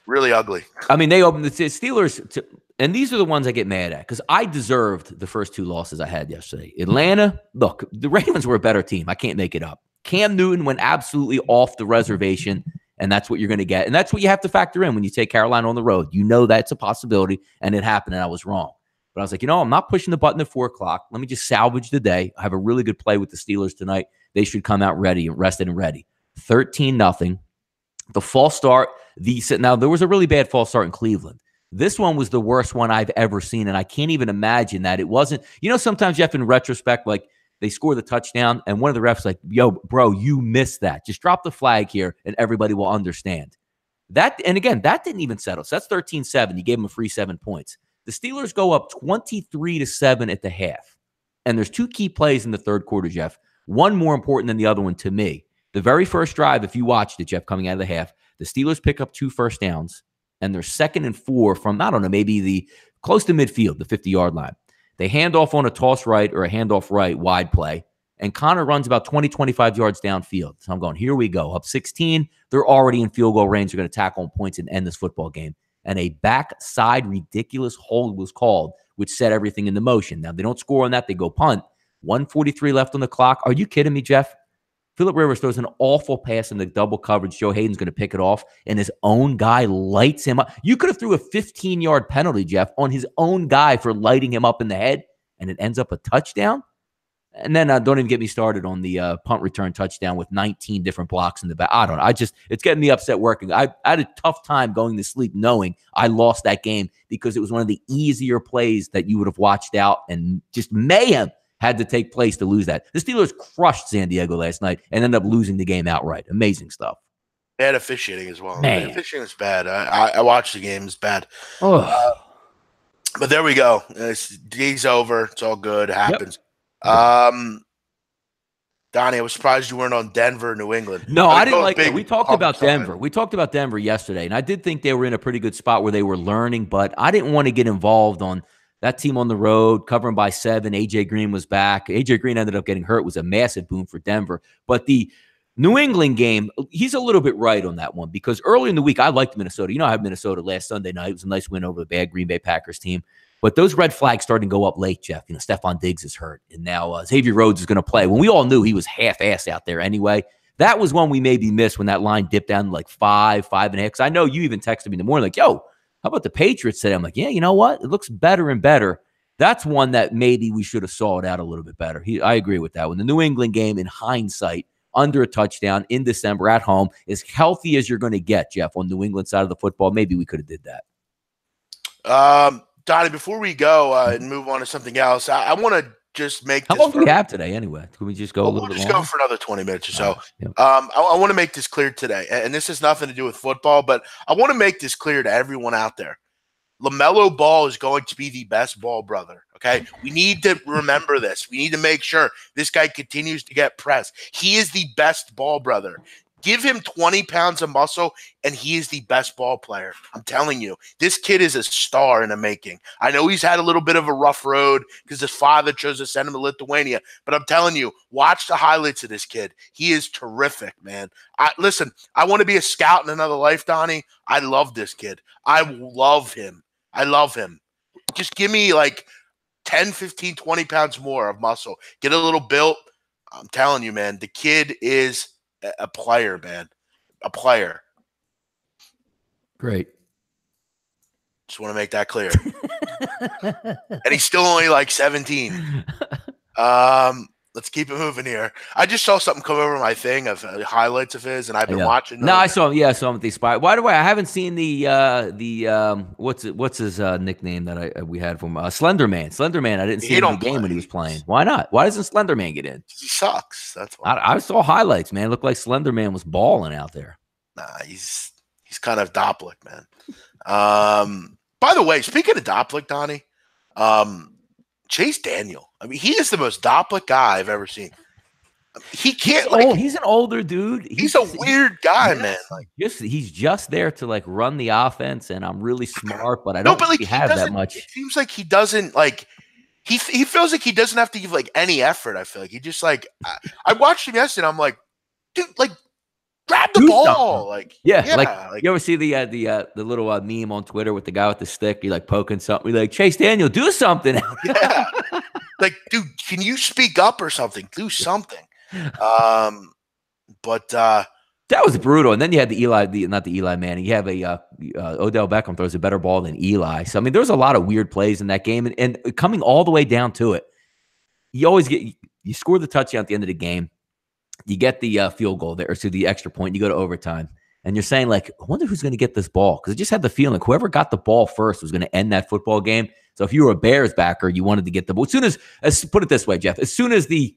really ugly. I mean, they opened the Steelers and these are the ones I get mad at because I deserved the first 2 losses I had yesterday. Atlanta, look, the Ravens were a better team. I can't make it up. Cam Newton went absolutely off the reservation, and that's what you're going to get. And that's what you have to factor in when you take Carolina on the road. You know that's a possibility, and it happened, and I was wrong. But I was like, I'm not pushing the button at 4 o'clock. Let me just salvage the day. I have a really good play with the Steelers tonight. They should come out ready, rested and ready. 13-0. The false start. Now, there was a really bad false start in Cleveland. This one was the worst one I've ever seen, and I can't even imagine that it wasn't. Sometimes, Jeff, in retrospect, like they score the touchdown, and one of the refs like, yo, bro, you missed that. Just drop the flag here, and everybody will understand. That, and again, that didn't even settle. So that's 13-7. You gave them a free 7 points. The Steelers go up 23-7 at the half, and there's 2 key plays in the third quarter, Jeff. One more important than the other one to me. The very first drive, if you watched it, Jeff, coming out of the half, the Steelers pick up 2 first downs. And they're 2nd and 4 from, I don't know, maybe the close to midfield, the 50-yard line. They hand off on a toss right or a handoff right wide play, and Connor runs about 20, 25 yards downfield. So I'm going, here we go. Up 16, they're already in field goal range. They're going to tackle on points and end this football game. And a backside ridiculous hold was called, which set everything into motion. Now, they don't score on that. They go punt. 1:43 left on the clock. Are you kidding me, Jeff? Phillip Rivers throws an awful pass in the double coverage. Joe Hayden's going to pick it off, and his own guy lights him up. You could have threw a 15-yard penalty, Jeff, on his own guy for lighting him up in the head, and it ends up a touchdown. And then don't even get me started on the punt return touchdown with 19 different blocks in the back. I don't know. It's getting me upset working. I had a tough time going to sleep knowing I lost that game because it was one of the easier plays that you would have watched out, and just mayhem had to take place to lose that. The Steelers crushed San Diego last night and ended up losing the game outright. Amazing stuff. Bad officiating as well. Man. The officiating was bad. I watched the game. It's bad. Oh. But there we go. Day's over. It's all good. It happens. Yep. Donnie, I was surprised you weren't on Denver, New England. No, I didn't like that. We talked about Denver. We talked about Denver yesterday, and I did think they were in a pretty good spot where they were learning, but I didn't want to get involved on that team on the road, covering by 7. A.J. Green was back. A.J. Green ended up getting hurt. It was a massive boom for Denver. But the New England game, he's a little bit right on that one because early in the week, I liked Minnesota. You know, I had Minnesota last Sunday night. It was a nice win over the bad Green Bay Packers team. But those red flags starting to go up late, Jeff. You know, Stephon Diggs is hurt, and now Xavier Rhodes is going to play. When we all knew he was half-ass out there anyway, that was one we maybe missed when that line dipped down to like 5.5. Because I know you even texted me in the morning like, yo, how about the Patriots today? I'm like, yeah, you know what? It looks better and better. That's one that maybe we should have saw it out a little bit better. I agree with that one. The New England game, in hindsight, under a touchdown in December at home, as healthy as you're going to get, Jeff, on New England side of the football, maybe we could have did that. Donnie, before we go and move on to something else, I want to just make How long do we have today anyway? Can we just go a little bit longer? We'll just go for another 20 minutes or so. Yeah. I want to make this clear today, and this has nothing to do with football, but I want to make this clear to everyone out there. LaMelo Ball is going to be the best ball brother, okay? We need to remember this. We need to make sure this guy continues to get press. He is the best ball brother. Give him 20 pounds of muscle, and he is the best ball player. I'm telling you, this kid is a star in the making. I know he's had a little bit of a rough road because his father chose to send him to Lithuania, but I'm telling you, watch the highlights of this kid. He is terrific, man. Listen, I want to be a scout in another life, Donnie. I love this kid. I love him. I love him. Just give me like 10, 15, 20 pounds more of muscle. Get a little built. I'm telling you, man, the kid is a player, man. A player. Great. Just want to make that clear. And he's still only like 17. Let's keep it moving here. I just saw something come over my thing of highlights of his, and I've been watching. No, I saw him. Yeah, I saw him at the spot. By the way, I haven't seen the what's his nickname that we had from Slender Man. Slender Man. I didn't see him in the game when he was playing. Why not? Why doesn't Slender Man get in? He sucks. That's why. I saw highlights, man. It looked like Slender Man was balling out there. Nah, he's kind of Dopplik, man. By the way, speaking of Dopplik, Donnie, Chase Daniel. I mean, he is the most Dopplik guy I've ever seen. He can't. He's an older dude. He's a weird guy, man. Like, he's just there to like run the offense, and I'm really smart, but I don't really have that much. It seems like he doesn't like. He feels like he doesn't have to give like any effort. I feel like he just like. I watched him yesterday. And I'm like, dude, like. Grab the ball, something. Like you ever see the little meme on Twitter with the guy with the stick? He like poking something. He's like, Chase Daniel, do something. Yeah, like, dude, can you speak up or something? Do something. But that was brutal. And then you had the not the Eli Manning. You have a Odell Beckham throws a better ball than Eli. So I mean, there's a lot of weird plays in that game, and coming all the way down to it, you score the touchdown at the end of the game. You get the field goal there, or to the extra point. You go to overtime, and you're saying, like, I wonder who's going to get this ball. Because I just had the feeling like whoever got the ball first was going to end that football game. So if you were a Bears backer, you wanted to get the ball. As soon as put it this way, Jeff, as soon as the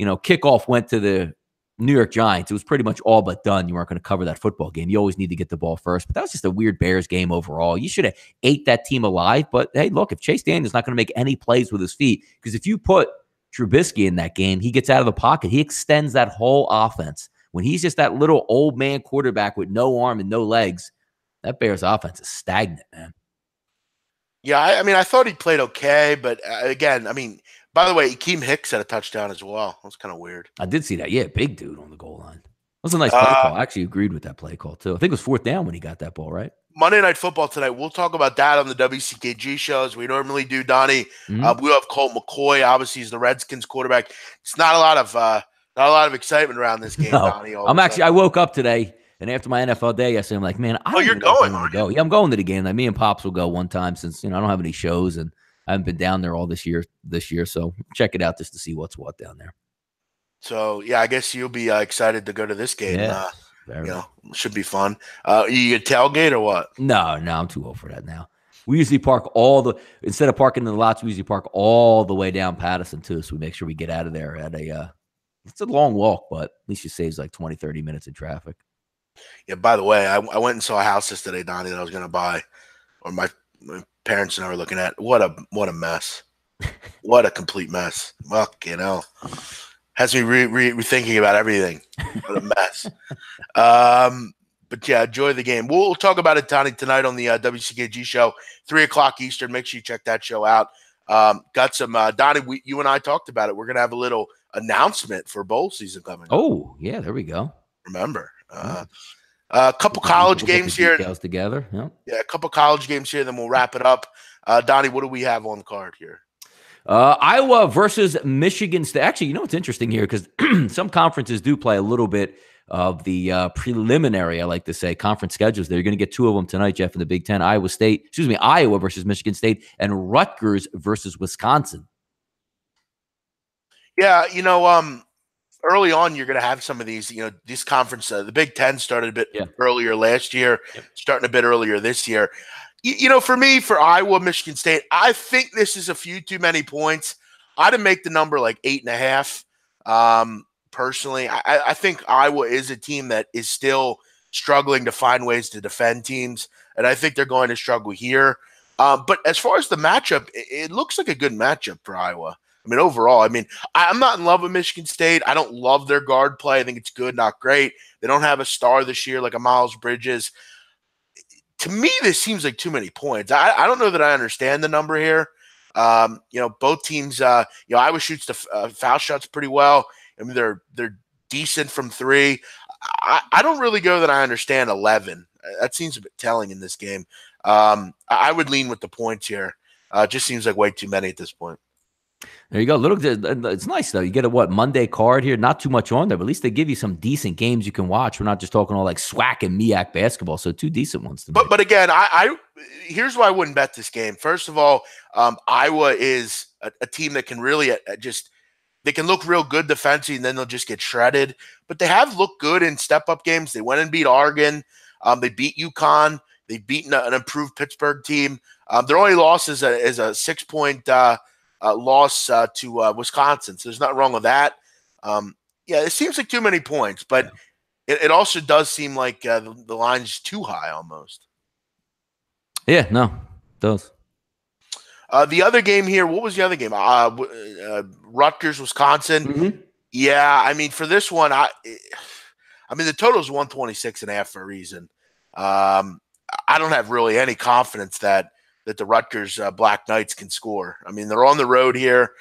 kickoff went to the New York Giants, it was pretty much all but done. You weren't going to cover that football game. You always need to get the ball first. But that was just a weird Bears game overall. You should have ate that team alive. But, hey, look, if Chase Daniel's not going to make any plays with his feet, because if you put Trubisky in that game, he gets out of the pocket. He extends that whole offense. When he's just that little old man quarterback with no arm and no legs, that Bears offense is stagnant, man. Yeah, I mean, I thought he played okay, but again, I mean, by the way, Akeem Hicks had a touchdown as well. That was kind of weird. I did see that. Yeah, big dude on the goal line. That was a nice play call. I actually agreed with that play call, too. I think it was 4th down when he got that ball, right? Monday Night Football tonight. We'll talk about that on the WCKG show as we normally do, Donnie. Mm-hmm. We'll have Colt McCoy. Obviously, he's the Redskins quarterback. It's not a lot of excitement around this game, Donnie. I woke up today, and after my NFL day yesterday, I'm like, man, I don't you're going. Go. Yeah, I'm going to the game. Like, me and Pops will go one time since I don't have any shows, and I haven't been down there all this year, so check it out just to see what's what down there. So yeah, I guess you'll be excited to go to this game. Yes, very. Should be fun. You get tailgate or what? No, I'm too old for that now. We usually park instead of parking in the lots, we usually park all the way down Patterson too. So we make sure we get out of there at it's a long walk, but at least it saves like 20, 30 minutes in traffic. Yeah, by the way, I went and saw a house yesterday, Donnie, that I was going to buy, or my parents and I were looking at. What a mess. What a complete mess. Fuck, has me rethinking about everything. What a mess. But yeah, enjoy the game. We'll talk about it, Donnie, tonight on the WCKG show, 3:00 Eastern. Make sure you check that show out. Got some, Donnie, you and I talked about it. We're going to have a little announcement for bowl season coming up. Oh, yeah, there we go. Remember. A couple college games here. Details together. Yeah, a couple college games here, then we'll wrap it up. Donnie, what do we have on the card here? Iowa versus Michigan State. Actually, you know what's interesting here, because some conferences do play a little bit of the preliminary, I like to say, conference schedules. They're going to get two of them tonight, Jeff, in the Big Ten. Iowa versus Michigan State, and Rutgers versus Wisconsin. Yeah, early on, you're going to have some of these, these conference, the Big Ten started a bit earlier last year, starting a bit earlier this year. For me, for Iowa, Michigan State, I think this is a few too many points. I'd make the number like 8.5. Personally, I think Iowa is a team that is still struggling to find ways to defend teams, and I think they're going to struggle here. But as far as the matchup, it looks like a good matchup for Iowa. Overall, I'm not in love with Michigan State. I don't love their guard play. I think it's good, not great. They don't have a star this year like a Miles Bridges. To me, this seems like too many points. I don't know that I understand the number here. Both teams, Iowa shoots the foul shots pretty well. They're decent from three. I don't really go that I understand 11. That seems a bit telling in this game. I would lean with the points here. Just seems like way too many at this point. There you go. It's nice though. You get a Monday card here. Not too much on there, but at least they give you some decent games you can watch. We're not just talking all like SWAC and MEAC basketball. So two decent ones to me. But again, I here's why I wouldn't bet this game. First of all, Iowa is a team that can really they can look real good defensively, and then they'll just get shredded. But they have looked good in step-up games. They went and beat Oregon. They beat UConn. They've beaten an improved Pittsburgh team. Their only loss is a 6-point loss to Wisconsin. So there's nothing wrong with that. It seems like too many points, but it also does seem like the line's too high almost. Yeah, no, it does. The other game here, what was the other game? Rutgers, Wisconsin. Mm-hmm. Yeah, for this one, the total is 126.5 for a reason. I don't have really any confidence that the Rutgers Black Knights can score. They're on the road here.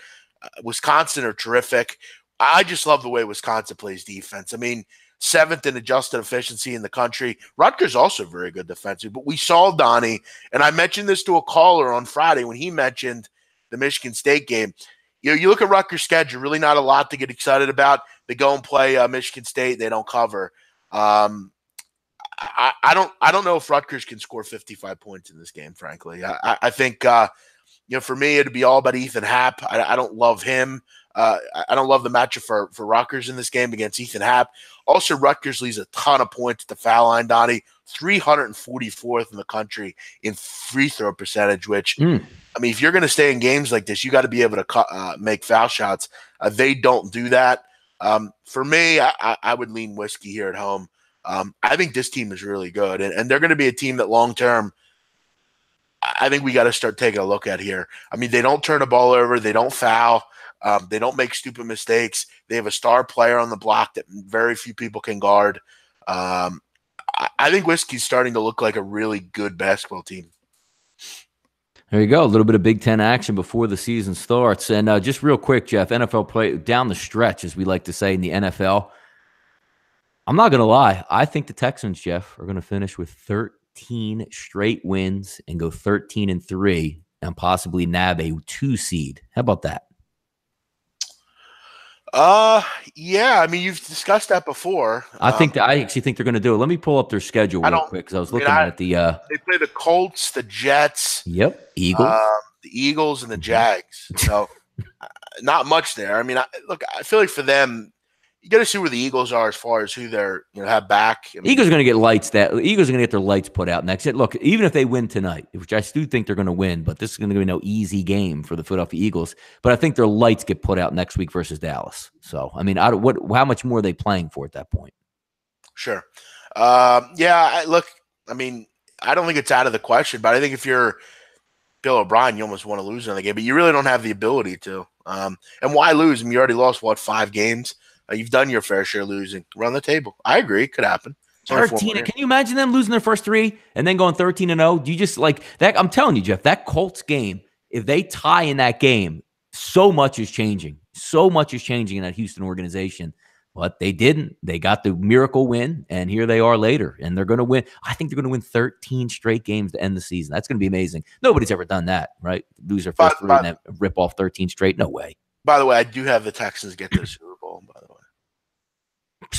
Wisconsin are terrific. I just love the way Wisconsin plays defense. 7th in adjusted efficiency in the country. Rutgers also very good defensively. But we saw, Donnie, and I mentioned this to a caller on Friday when he mentioned the Michigan State game. You look at Rutgers' schedule, really not a lot to get excited about. They go and play Michigan State. They don't cover. I don't know if Rutgers can score 55 points in this game, frankly. I think, for me, it'd be all about Ethan Happ. I don't love him. I don't love the matchup for Rutgers in this game against Ethan Happ. Also, Rutgers leaves a ton of points at the foul line, Donnie. 344th in the country in free throw percentage, which, if you're going to stay in games like this, you got to be able to make foul shots. They don't do that. For me, I would lean Whiskey here at home. I think this team is really good, and they're going to be a team that long-term, I think we got to start taking a look at here. They don't turn the ball over. They don't foul. They don't make stupid mistakes. They have a star player on the block that very few people can guard. I think Whiskey's starting to look like a really good basketball team. There you go. A little bit of Big Ten action before the season starts. And just real quick, Jeff, NFL play down the stretch, as we like to say in the NFL. I'm not going to lie. I think the Texans, Jeff, are going to finish with 13 straight wins and go 13-3 and possibly nab a 2 seed. How about that? Yeah. You've discussed that before. I actually think they're going to do it. Let me pull up their schedule real quick because I was looking at the. They play the Colts, the Jets. Yep, Eagles. the Eagles, and the Jags. So not much there. I mean, I feel like for them, you got to see where the Eagles are as far as who they're have back. I mean, Eagles are going to get lights. Eagles are going to get their lights put out next. Look, even if they win tonight, which I do think they're going to win, but this is going to be no easy game for the Philadelphia Eagles. But I think their lights get put out next week versus Dallas. So I mean, how much more are they playing for at that point? Sure. Look, I mean, I don't think it's out of the question, but I think if you're Bill O'Brien, you almost want to lose another game, but you really don't have the ability to. And why lose? I mean, you already lost, 5 games? You've done your fair share losing. Run the table. I agree. It could happen. 13. Can you imagine them losing their first 3 and then going 13-0? Do you just like that? I'm telling you, Jeff, that Colts game, if they tie in that game, so much is changing. So much is changing in that Houston organization. But they didn't. They got the miracle win, and here they are later. And they're going to win. I think they're going to win 13 straight games to end the season. That's going to be amazing. Nobody's ever done that, right? Lose their first 3 and then rip off 13 straight. No way. By the way, I do have the Texans get to the Super Bowl, by the way.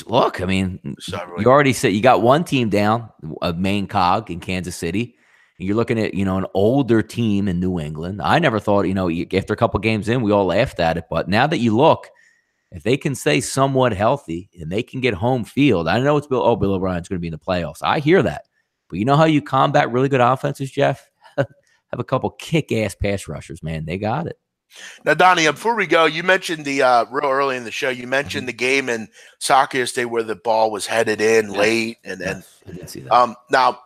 Look, I mean, you already said you got one team down, a main cog in Kansas City. And you're looking at, an older team in New England. I never thought, after a couple games in, we all laughed at it. But now that you look, if they can stay somewhat healthy and they can get home field, I know it's Bill O'Brien's going to be in the playoffs. I hear that. But you know how you combat really good offenses, Jeff? Have a couple kick-ass pass rushers, man. They got it. Now, Donnie, before we go, you mentioned real early in the show, you mentioned the game in soccer yesterday where the ball was headed in late. I didn't see that. Now,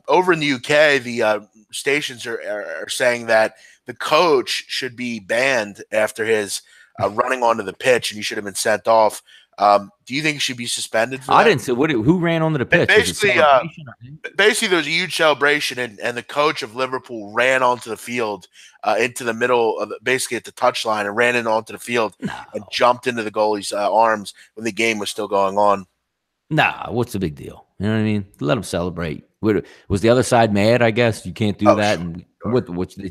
over in the UK, the stations are saying that the coach should be banned after his running onto the pitch, and he should have been sent off. Do you think he should be suspended for that? I didn't say who ran onto the pitch. Basically, there was a huge celebration, and the coach of Liverpool ran onto the field into the middle of basically at the touchline and ran in onto the field and jumped into the goalie's arms when the game was still going on. Nah, what's the big deal? You know what I mean? Let them celebrate. Was the other side mad? I guess you can't do that. Sure. And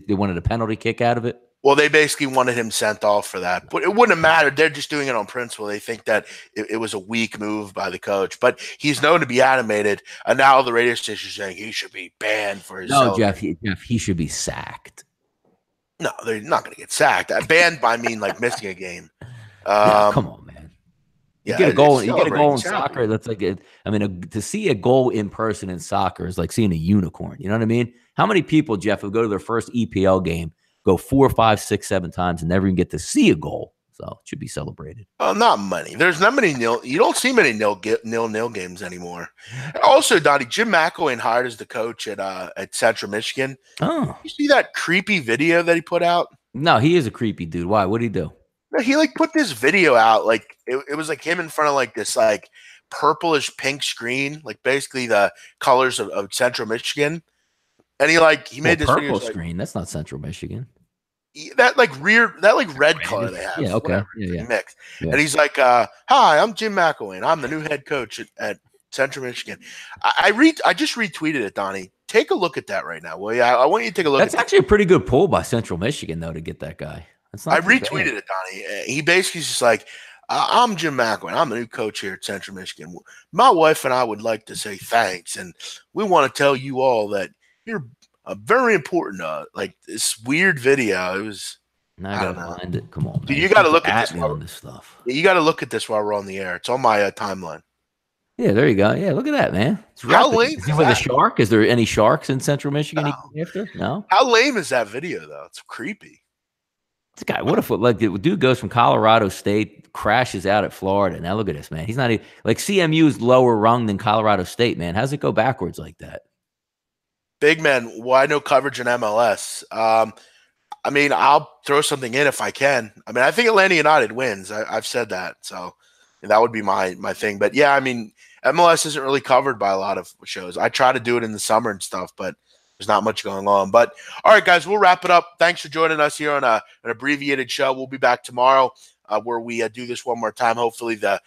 they wanted a penalty kick out of it. Well, they basically wanted him sent off for that, but it wouldn't have mattered. They're just doing it on principle. They think that it was a weak move by the coach, but he's known to be animated. And now the radio station is saying he should be banned for his. No, Jeff, he should be sacked. No, they're not going to get sacked. Banned by mean like missing a game. Come on, man. You get a goal. You get a goal in soccer. That's like to see a goal in person in soccer is like seeing a unicorn. You know what I mean? How many people, Jeff, who go to their first EPL game, go 4, 5, 6, 7 times and never even get to see a goal? So it should be celebrated. Oh, not many. There's not many nil. You don't see many nil games anymore. Also, Donnie, Jim McElwain hired as the coach at Central Michigan. Oh, you see that creepy video that he put out? No, he is a creepy dude. Why? What did he do? He put this video out it was like him in front of this purplish pink screen, like basically the colors of Central Michigan. And he made this purple screen. That's not Central Michigan. That red color they have. Yeah, okay. Yeah. Mix. Yeah. And he's like, "Hi, I'm Jim McElwain. I'm the new head coach at Central Michigan." I just retweeted it, Donnie. Take a look at that right now, will you? I want you to take a look. That's actually a pretty good pull by Central Michigan, though, to get that guy. I retweeted it, Donnie. He basically just like, "I'm Jim McElwain. I'm the new coach here at Central Michigan. My wife and I would like to say thanks, and we want to tell you all that you're very important." This weird video. It was. I gotta find it. Come on, man. You got to look at this stuff. You got to look at this while we're on the air. It's on my timeline. Yeah, there you go. Yeah, look at that, man. How lame is he with a shark? Is there any sharks in Central Michigan? No. How lame is that video though? It's creepy. This guy, what if the dude goes from Colorado State, crashes out at Florida? Now look at this, man. He's not even CMU is lower rung than Colorado State, man. How's it go backwards like that? Big man, why no coverage in MLS? I'll throw something in if I can. I think Atlanta United wins. I've said that, so that would be my thing. But yeah, MLS isn't really covered by a lot of shows. I try to do it in the summer and stuff, but there's not much going on. But all right, guys, we'll wrap it up. Thanks for joining us here on an abbreviated show. We'll be back tomorrow where we do this one more time. Hopefully the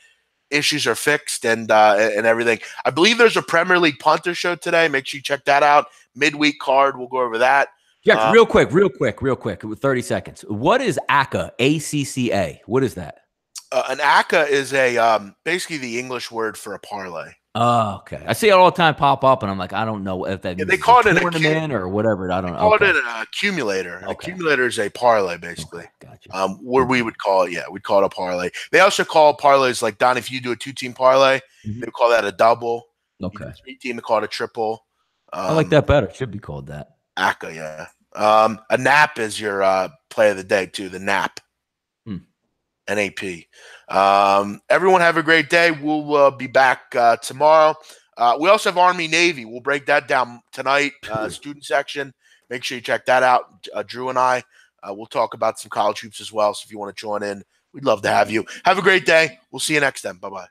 issues are fixed and everything. I believe there's a Premier League punter show today. Make sure you check that out. Midweek card. We'll go over that. Jeff, real quick, with 30 seconds. What is ACCA? ACCA. What is that? An ACCA is basically the English word for a parlay. Oh, okay. I see it all the time pop up, and I'm like, I don't know if that Yeah, means they it's a call it tournament or whatever. I don't know. call it Okay. an accumulator. An Okay. accumulator is a parlay, basically. Okay. Gotcha. Where we Okay. would call it, we'd call it a parlay. They also call parlays like Don. If you do a 2-team parlay, Mhm. they would call that a double. You do Okay. a 3-team, they call it a triple. I like Um, that better. It should be called that. ACA, yeah. A nap is your play of the day too. The nap, Hmm. NAP. Everyone have a great day. We'll be back tomorrow. We also have Army Navy. We'll break that down tonight. Student section. Make sure you check that out. Drew and I. We'll talk about some college hoops as well. So if you want to join in, we'd love to have you. Have a great day. We'll see you next time. Bye bye.